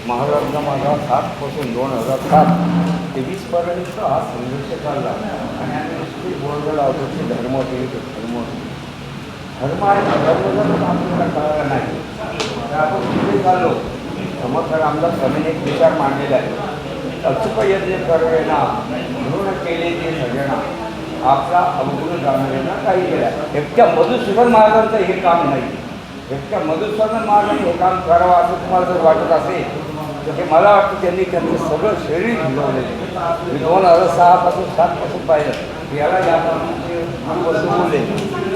महाराजांचा माझा 7पासून 2007 ते 20पर्यंत हा संघर्ष चालला आणि आम्ही नुसती बोलतो लावतो की धर्म ते धर्म धर्म आणि धर्मजनच आपल्याला कळायला नाही. तर आपण पुढे चाललो. समर्थ रामदास स्वामीने एक विचार मांडलेला आहे, अचूक यज्ञ करेना म्हणून केले ते सजना आपला अवगुण जाणवेना काही केला. एकट्या मधुसूदन महाराजांचं हे काम नाही. एकट्या मधुसूदन महाराजांनी हे काम करावं असं तुम्हाला जर वाटत असेल तर हे मला वाटतं त्यांनी त्यांचं सगळं शरीर झिजवलेलं. मी 2006पासून 7पासून पाहिलं याला याप्रमाणे बोलले.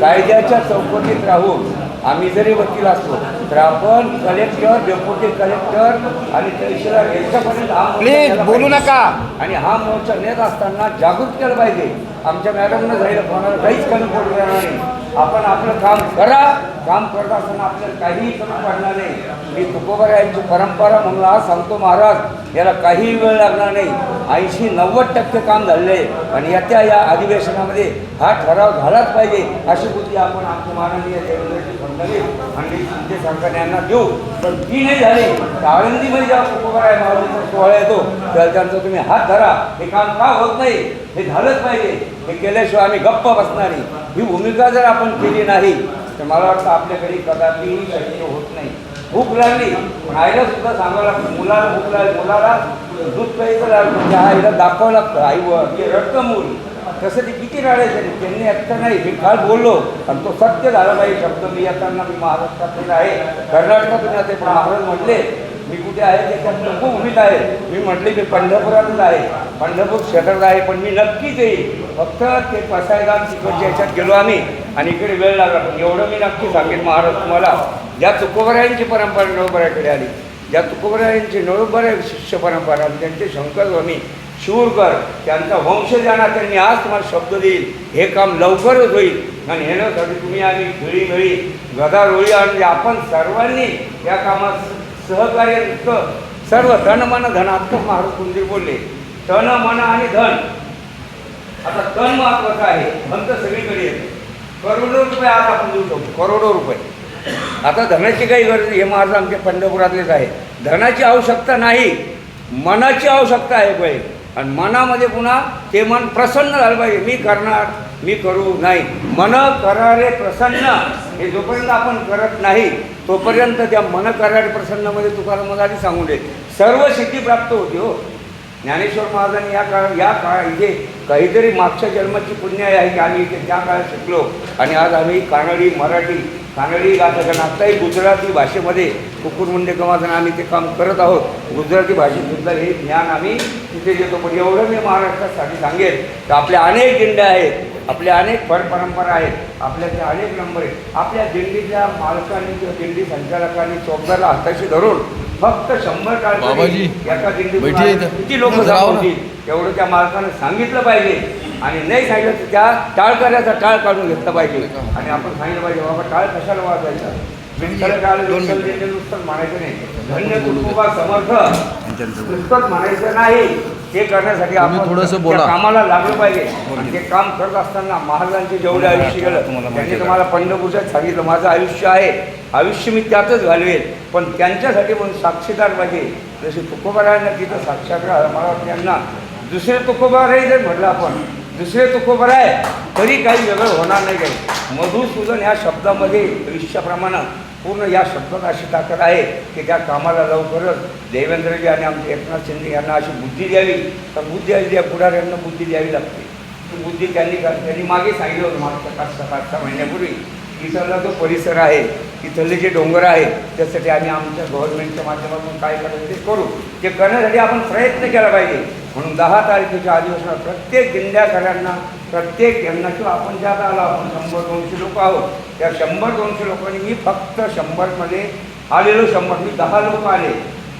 कायद्याच्या चौकटीत राहून आम्ही जरी वकील असतो तर आपण कलेक्टर, डेप्युटी कलेक्टर आणि तहसीलदार यांच्यापर्यंत प्लीज बोलू नका. आणि हा मोर्चा नेत असताना जागृत केलं पाहिजे. आमच्या मॅडमनं जायला कोणाला काहीच कमी पडू देणार नाही. आपण आपलं काम करा. काम करत असताना आपल्याला काहीही कमी पडणार नाही. मी तुकोबरायांची परंपरा म्हणून आज सांगतो, महाराज याला काहीही वेळ लागणार नाही. 80-90% काम झालेलं आहे आणि या अधिवेशनामध्ये हा ठराव झालाच पाहिजे अशी बुद्धी आपण आमच्या माननीय देवेंद्रजी फडणवीस आणि शिंदे सरकार यांना देऊ. पण ती नाही झाली तर आळंदीमध्ये जेव्हा तुकोबराय महाराजांचा सोहळा येतो त्याला त्यांचा तुम्ही हात धरा. हे काम का होत नाही हे झालंच पाहिजे. हे केल्याशिवाय आम्ही गप्प बसणार नाही. ही भूमिका जर आपण केली नाही तर मला वाटतं आपल्याकडे कदापि शक्य होत नाही. भूक लागली पण आईला सुद्धा सांगावं लागतं. मुलाला भूक लागली, मुलाला दूध प्यायचं लागलं त्या आईला दाखवावं लागतं. आईवर हे रडतं मूल. तसं ते किती रडायचं त्यांनी एकटं नाही. मी काल बोललो आणि तो सत्य झाला पाहिजे शब्द. मी येताना मी महाराष्ट्रातील आहे, कर्नाटकातून येते, पण महाराज म्हटले मी कुठे आहे त्याच्यात नको भूमिका आहे. मी म्हटले मी पंढरपुरातच आहे, पंढरपूर क्षेत्रात आहे, पण मी नक्कीच येईल. फक्त ते पसायदान तिकडच्या याच्यात गेलो आम्ही आणि इकडे वेळ लागला. पण एवढं मी नक्की सांगेन महाराज तुम्हाला, ज्या तुकोबरायांची परंपरा नळोबराकडे आली, ज्या तुकोबरायांची नळोबरा शिष्य परंपरा आली, त्यांचे शंकर स्वामी शिवूरकर त्यांचा वंशजांना त्यांनी आज तुम्हाला शब्द देईल हे काम लवकरच होईल. आणि येण्यासाठी तुम्ही आम्ही खेळी गदारोळी आणि आपण सर्वांनी या कामात सहकार्य नुसतं सर्व तन मन धन. आत्ताच महाराज कुंजीर बोलले तन मन आणि धन. आता तन महत्वाचं आहे, धन तर सगळीकडे येते. करोडो रुपये आज आपण देऊ शकतो, करोडो रुपये. आता धनाची काही गरज नाही. हे महाराज आमच्या पंढरपुरातलेच आहे. धनाची आवश्यकता नाही, मनाची आवश्यकता आहे पाहिजे. आणि मनामध्ये पुन्हा ते मन प्रसन्न झालं पाहिजे. मी करणार, मी करू नाही. मन करारे प्रसन्न हे जोपर्यंत आपण करत नाही तोपर्यंत त्या मन करारे प्रसन्नामध्ये तुकाराम मला आधी सांगून दे सर्व सिद्धी प्राप्त होती. हो, ज्ञानेश्वर महाराजांनी या काळात इथे काहीतरी मागच्या जन्माची पुण्य आहे की आम्ही इथे त्या काळात शिकलो आणि आज आम्ही कानडी, मराठी, कानडी गाथकन आत्ताही गुजराती भाषेमध्ये कुकुरमुंडे गमाजन आम्ही ते काम करत आहोत. गुजराती भाषेतुद्धा हे ज्ञान आम्ही तिथे देतो. पण एवढं मी महाराष्ट्रासाठी सांगेन तर आपल्या अनेक दिंड्या आहेत, आपल्या अनेक परंपरा आहेत, आपल्याचे अनेक नंबर आहेत. आपल्या दिंडीच्या मालकांनी किंवा दिंडी संचालकांनी चौकदारला हाताशी धरून फक्त 100 टाळकरी एका दिंडीत किती लोक होतील एवढं त्या मालकानं सांगितलं पाहिजे. आणि नाही सांगितलं तर त्या टाळकऱ्याचा टाळ काढून घेतला पाहिजे. आणि आपण सांगितलं पाहिजे बाबा टाळ कशाला वाजवायचा, नुसतं म्हणायचं नाही. धन्य तुकोबा समर्थ नुसतंच म्हणायचं नाही. ते करण्यासाठी आपण थोडंसं कामाला लागलं पाहिजे. आणि ते काम करत असताना महाराजांचे जेवढे आयुष्य गेलं त्यांनी तुम्हाला पंढरपूरच्यात सांगितलं माझं आयुष्य आहे, आयुष्य मी त्यातच घालवेल. पण त्यांच्यासाठी पण साक्षीदार पाहिजे. जसे तुकोबारायांना तिथं साक्षात्कार मला वाटतं त्यांना दुसरे तुकोबाराही जर म्हटलं आपण दुसरे तुकोबराय तरी काही वेगळं होणार नाही. काही मधुसूदन ह्या शब्दामध्ये भविष्याप्रमाणे पूर्ण या शब्दात अशी ताकद आहे की त्या कामाला लवकरच देवेंद्रजी आणि आमचे एकनाथ शिंदे यांना अशी बुद्धी द्यावी. तर बुद्धी आली त्या पुढाऱ्यांना बुद्धी द्यावी लागते. ती बुद्धी त्यांनी मागे सांगितलं होतं मागच्या 5-6 महिन्यापूर्वी. इथला जो परिसर आहे, इथले जे डोंगर आहे त्यासाठी आम्ही आमच्या गव्हर्नमेंटच्या माध्यमातून काय करायचं ते करू. ते करण्यासाठी आपण प्रयत्न केला पाहिजे. म्हणून 10 तारखेच्या अधिवेशनात प्रत्येक दिंड्याकऱ्यांना प्रत्येक यांना किंवा आपण ज्यात आलो आपण 100-200 लोक आहोत. त्या 100-200 लोकांनी मी फक्त 100मध्ये आलेलो 100 मी 10 लोक आले.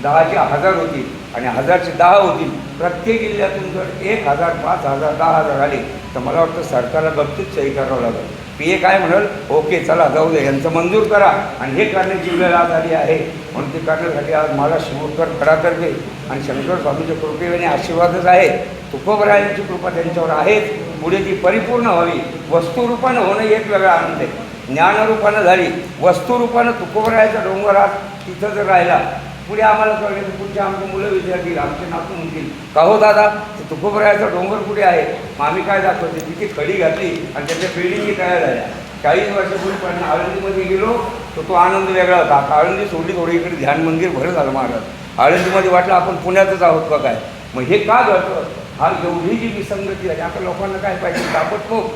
10चे 1000 होतील आणि 1000चे 10 होतील. प्रत्येक जिल्ह्यातून जर 1000, 5000, 10,000 आले तर मला वाटतं सरकारला गप्तीत सही करावं लागेल. PA काय म्हणाल ओके चला जाऊ दे यांचं मंजूर करा. आणि हे करण्याची वेळ आज आली आहे. म्हणून ते करण्यासाठी आज मला शिवूरकर खडातर्फे आणि शंकर स्वामीच्या कृपेने आशीर्वादच आहे. तुकोबरायांची कृपा त्यांच्यावर आहेच. पुढे ती परिपूर्ण व्हावी. वस्तुरूपानं होणं एक वेगळा आनंद आहे. ज्ञानरूपानं झाली, वस्तुरूपानं तुकोबरायाच्या डोंगरात तिथं जर राहिला पुढे आम्हाला कळले की पुढचे आमचे मुलं विचारतील, आमचे नातू म्हणतील का हो दादा ते तुकोबरायाचा डोंगर कुठे आहे. मग आम्ही काय दाखवते, तिथे खडी घातली आणि त्याच्या बिल्डिंगी तयार झाल्या. 40 वर्षापूर्वी पण आळंदीमध्ये गेलो तर तो आनंद वेगळा होता. आता आळंदी सोडली, थोडी इकडे ध्यान मंदिर भरं झालं महाराज. आळंदीमध्ये वाटलं आपण पुण्यातच आहोत का काय. मग हे का घडतं, हा एवढी जी विसंगती झाली. आता लोकांना काय पाहिजे, ताबडतोब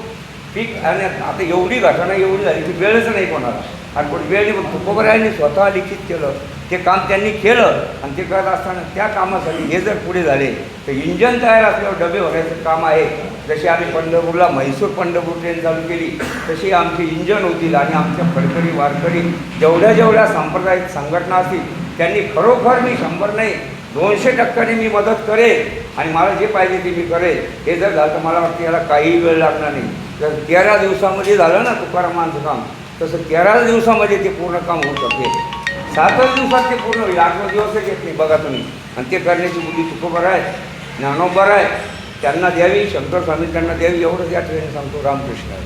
पीक. आणि आता एवढी घटना एवढी झाली की वेळच नाही कोणाला. आणि पण वेळ नाही, तुकोबरायांनी स्वतः लिखित केलं ते काम त्यांनी केलं. आणि ते करत असताना त्या कामासाठी हे जर पुढे झाले तर इंजन तयार असल्यावर डबे होण्याचं काम आहे. जशी आम्ही पंढरपूरला म्हैसूर पंढरपूर ट्रेन चालू केली तशी आमची इंजन होतील. आणि आमच्या फडकरी वारकरी जेवढ्या सांप्रदायिक संघटना असतील त्यांनी खरोखर, मी 100 नाही 200% मी मदत करेन. आणि मला जे पाहिजे ते मी करेन. हे जर झालं तर मला वाटतं याला काही वेळ लागणार नाही. जर 13 दिवसामध्ये झालं ना तुकारामांचं काम, तसं 13 दिवसामध्ये ते पूर्ण काम होऊ शकेल. 7च दिवसात ते पूर्ण होईल. 8 दिवसच येत नाही बघा तुम्ही. आणि ते करण्याची बुद्धी तुकोबर आहे, ज्ञानोबर आहे, त्यांना द्यावी. शंकर स्वामी त्यांना द्यावी. एवढंच या ठिकाणी सांगतो. रामकृष्ण आहे.